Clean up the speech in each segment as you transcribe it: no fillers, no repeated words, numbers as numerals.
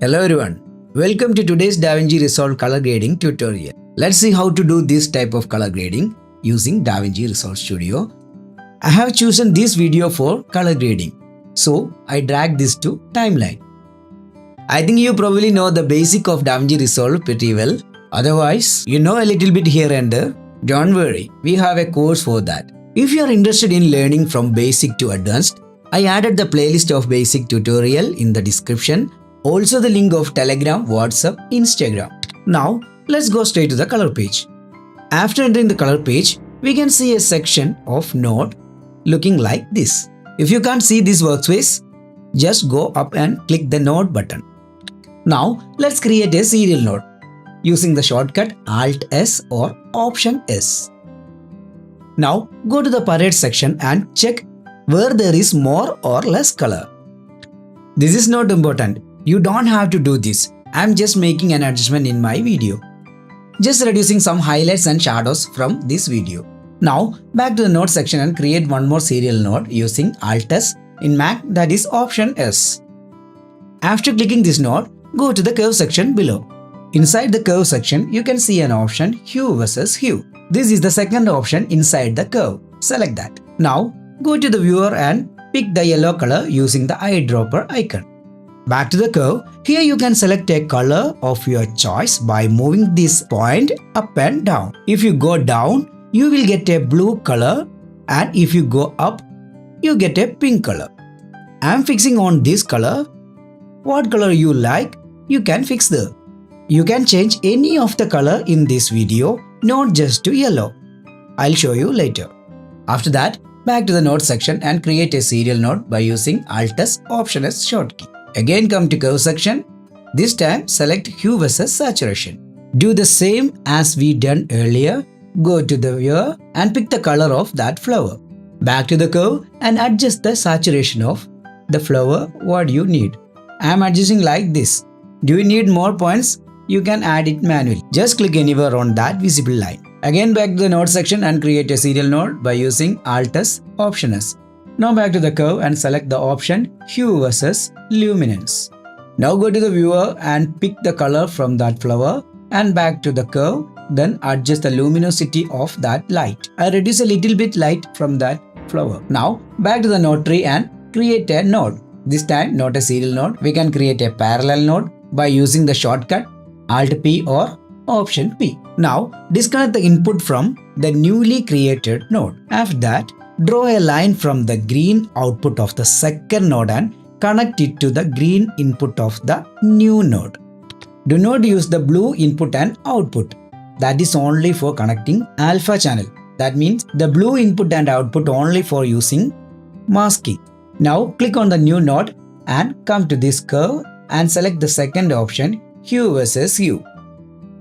Hello everyone, welcome to today's Davinci Resolve color grading tutorial. Let's see how to do this type of color grading using Davinci Resolve Studio. I have chosen this video for color grading, so I drag this to timeline. I think you probably know the basic of Davinci Resolve pretty well. Otherwise, you know a little bit here and there. Don't worry, we have a course for that. If you are interested in learning from basic to advanced, I added the playlist of basic tutorial in the description. Also the link of Telegram, WhatsApp, Instagram. Now let's go straight to the color page. After entering the color page, we can see a section of node looking like this. If you can't see this workspace, just go up and click the node button. Now let's create a serial node using the shortcut Alt S or Option S. Now go to the palette section and check where there is more or less color. This is not important. You don't have to do this. I'm just making an adjustment in my video. Just reducing some highlights and shadows from this video. Now back to the node section and create one more serial node using Alt S. In Mac, that is Option S. After clicking this node, go to the curve section below. Inside the curve section, you can see an option Hue versus Hue. This is the second option inside the curve. Select that. Now go to the viewer and pick the yellow color using the eyedropper icon. Back to the curve, here you can select a color of your choice by moving this point up and down. If you go down, you will get a blue color, and if you go up, you get a pink color. I am fixing on this color. What color you like, you can fix there. You can change any of the color in this video, not just to yellow. I'll show you later. After that, back to the node section and create a serial node by using Alt S Option S shortcut. Again come to curve section. This time select Hue versus Saturation. Do the same as we done earlier. Go to the viewer and pick the color of that flower. Back to the curve and adjust the saturation of the flower what you need. I am adjusting like this. Do you need more points? You can add it manually. Just click anywhere on that visible line. Again back to the node section and create a serial node by using Alt S Option S. Now back to the curve and select the option Hue versus Luminance. Now go to the viewer and pick the color from that flower and back to the curve. Then adjust the luminosity of that light. I reduce a little bit light from that flower. Now back to the node tree and create a node. This time not a serial node. We can create a parallel node by using the shortcut Alt P or Option P. Now disconnect the input from the newly created node. After that, draw a line from the green output of the second node and connect it to the green input of the new node. Do not use the blue input and output. That is only for connecting alpha channel. That means the blue input and output only for using masking. Now click on the new node and come to this curve and select the second option Hue versus Hue.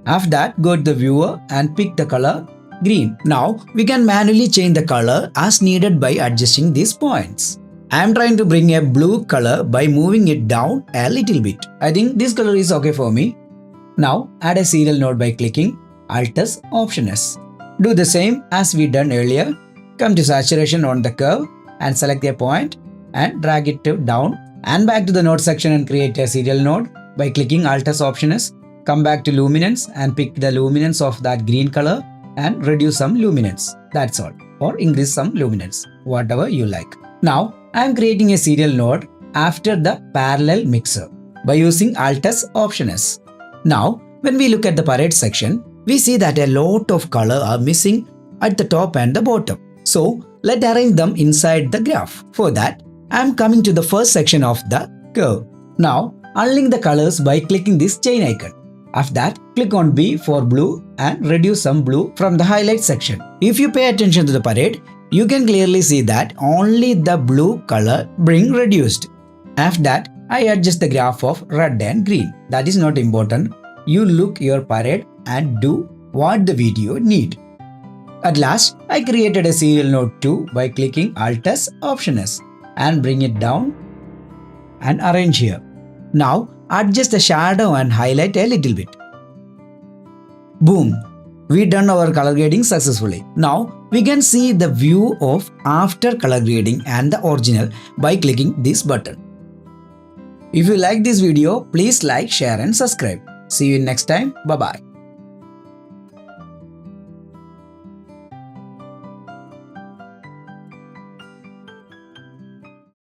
After that, go to the viewer and pick the color green. Now we can manually change the color as needed by adjusting these points. I am trying to bring a blue color by moving it down a little bit. I think this color is okay for me. Now add a serial node by clicking Alt S Option S. Do the same as we done earlier. Come to saturation on the curve and select a point and drag it down and back to the node section and create a serial node by clicking Alt S Option S. Come back to luminance and pick the luminance of that green color and reduce some luminance. That's all. Or increase some luminance. Whatever you like. Now I am creating a serial node after the parallel mixer by using Alt S Option S. Now when we look at the palette section, we see that a lot of color are missing at the top and the bottom. So let's arrange them inside the graph. For that, I am coming to the first section of the curve. Now unlink the colors by clicking this chain icon. After that, click on B for blue and reduce some blue from the highlight section. If you pay attention to the palette, you can clearly see that only the blue color being reduced. After that, I adjust the graph of red and green. That is not important. You look your palette and do what the video need. At last, I created a serial node 2 by clicking Alt S Option S and bring it down and arrange here. Now adjust the shadow and highlight a little bit. Boom! We done our color grading successfully. Now we can see the view of after color grading and the original by clicking this button. If you like this video, please like, share and subscribe. See you next time. Bye bye.